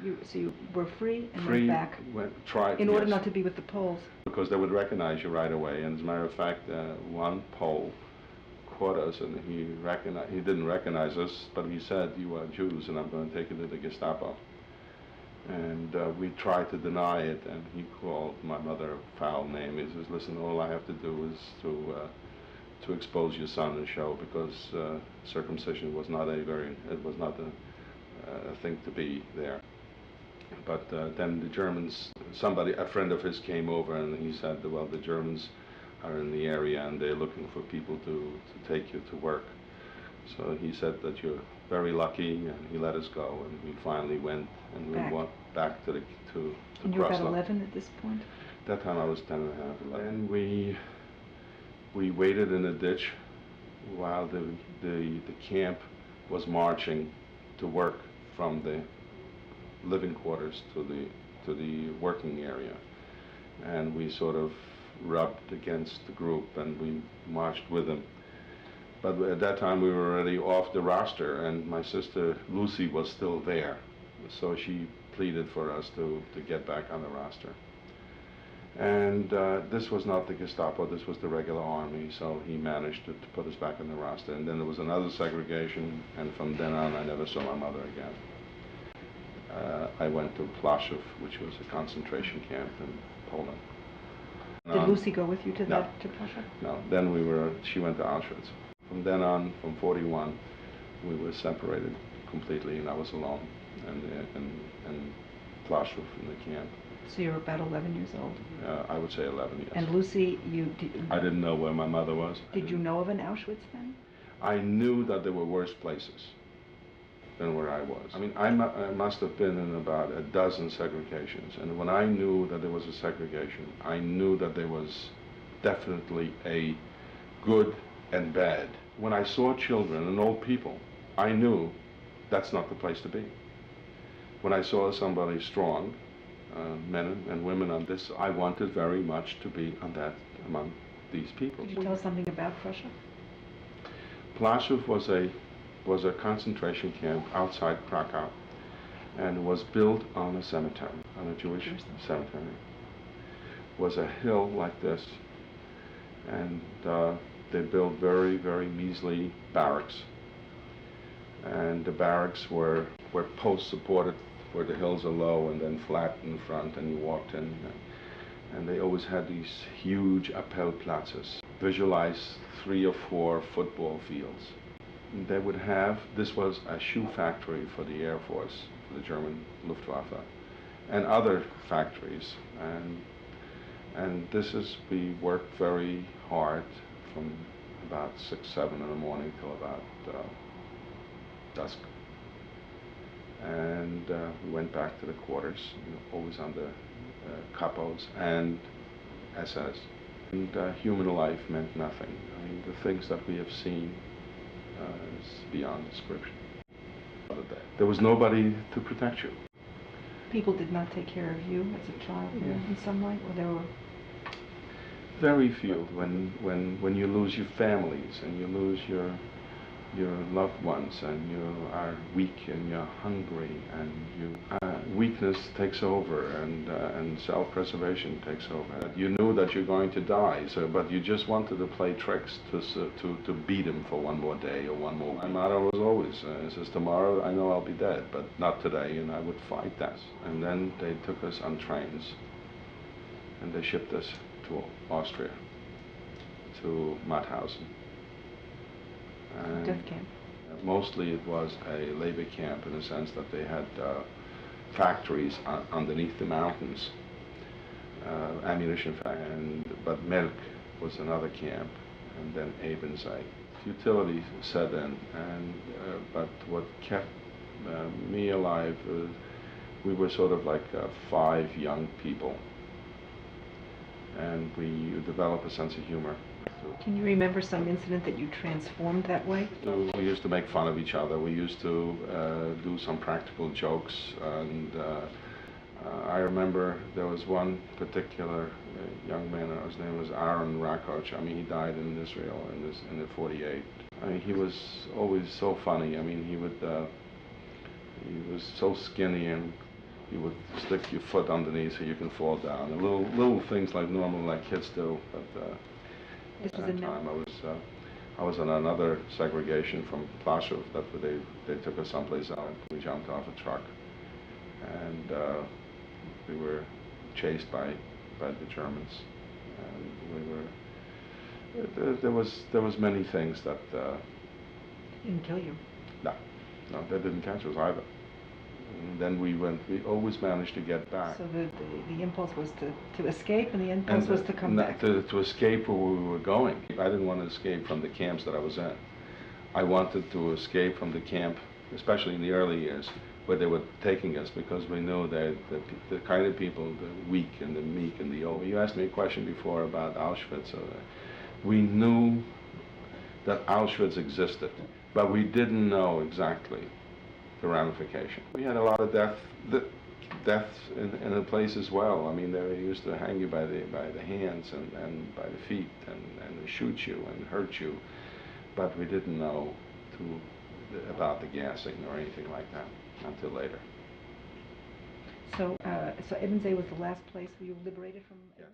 So you were free and Free, went back tried, in order yes, not to be with the Poles. because they would recognize you right away. And as a matter of fact, one Pole caught us, and he didn't recognize us, but he said, "You are Jews, and I'm going to take you to the Gestapo." And we tried to deny it, and he called my mother a foul name. He says, "Listen, all I have to do is to expose your son and show, because circumcision was not a thing to be there." But then the Germans, a friend of his came over, and he said, "Well, the Germans are in the area, and they're looking for people to take you to work." So he said that you're very lucky, and he let us go, and we finally went, and we went back to And you were about 11 at this point? That time I was 10 and a half, 11. And we waited in a ditch while the camp was marching to work from the living quarters to the working area. And we sort of rubbed against the group, and we marched with them. But at that time we were already off the roster, and my sister Lucy was still there. So she pleaded for us to get back on the roster. And this was not the Gestapo, this was the regular army, so he managed to put us back on the roster. And then there was another segregation, and from then on I never saw my mother again. I went to Plaszow, which was a concentration camp in Poland. Did Lucy go with you to No. to Plaszow? No, then she went to Auschwitz. From then on, from 41, we were separated completely, and I was alone in Plaszow in the camp. So you were about 11 years old? I would say 11, yes. And Lucy, I didn't know where my mother was. Did you know of an Auschwitz then? I knew that there were worse places than where I was. I mean, I must have been in about a dozen segregations, and when I knew that there was a segregation, I knew that there was definitely a good and bad. When I saw children and old people, I knew that's not the place to be. When I saw somebody strong, men and women on this, I wanted very much to be among these people. Could you tell us something about Prussia? Plaszow was a concentration camp outside Krakow, and was built on a cemetery, on a Jewish cemetery. It was a hill like this, and they built very, very measly barracks. And the barracks were post supported, where the hills are low and then flat in front, and you walked in. And they always had these huge Appellplatzes. Visualize 3 or 4 football fields. And they would have, this was a shoe factory for the Air Force, for the German Luftwaffe, and other factories. And we worked very hard from about 6, 7 in the morning till about dusk. And we went back to the quarters, always under capos and SS. And human life meant nothing. I mean, the things that we have seen is beyond description. There was nobody to protect you. People did not take care of you as a child in some way, or there were? Very few. When you lose your families and you lose your loved ones, and you are weak and you're hungry, and weakness takes over, and self-preservation takes over. You knew that you're going to die, but you just wanted to play tricks to beat him for one more day or one more week. My motto was always, says, tomorrow I know I'll be dead, but not today, and I would fight that. And then they took us on trains, and they shipped us to Austria, to Mauthausen. Death camp. Mostly it was a labor camp, in the sense that they had factories underneath the mountains, ammunition factory, but Melk was another camp, and then Ebensee. Futility set in, but what kept me alive, we were sort of like 5 young people, and we developed a sense of humor. Can you remember some incident that you transformed that way? We used to make fun of each other. We used to do some practical jokes, and I remember there was one particular young man, his name was Aaron Rakoc. I mean, he died in Israel in the 48. I mean, he was always so funny. I mean, he was so skinny, and you would stick your foot underneath so you can fall down. And little things like normal, like kids do. But This at was that in time, I was on another segregation from Plaszow. That they took us someplace else. We jumped off a truck, and we were chased by the Germans, and we were. There was many things that. Didn't kill you. No, they didn't catch us either. And then we always managed to get back. So the impulse was to escape, and the impulse was to come back. To escape where we were going. I didn't want to escape from the camps that I was in. I wanted to escape from the camp, especially in the early years, where they were taking us, because we knew that the kind of people, the weak and the meek and the old. You asked me a question before about Auschwitz. We knew that Auschwitz existed, but we didn't know exactly the ramification. We had a lot of deaths in the place as well. I mean, they used to hang you by the hands and by the feet and shoot you and hurt you, but we didn't know about the gassing or anything like that until later. So Ebense was the last place where you were liberated from? Yes.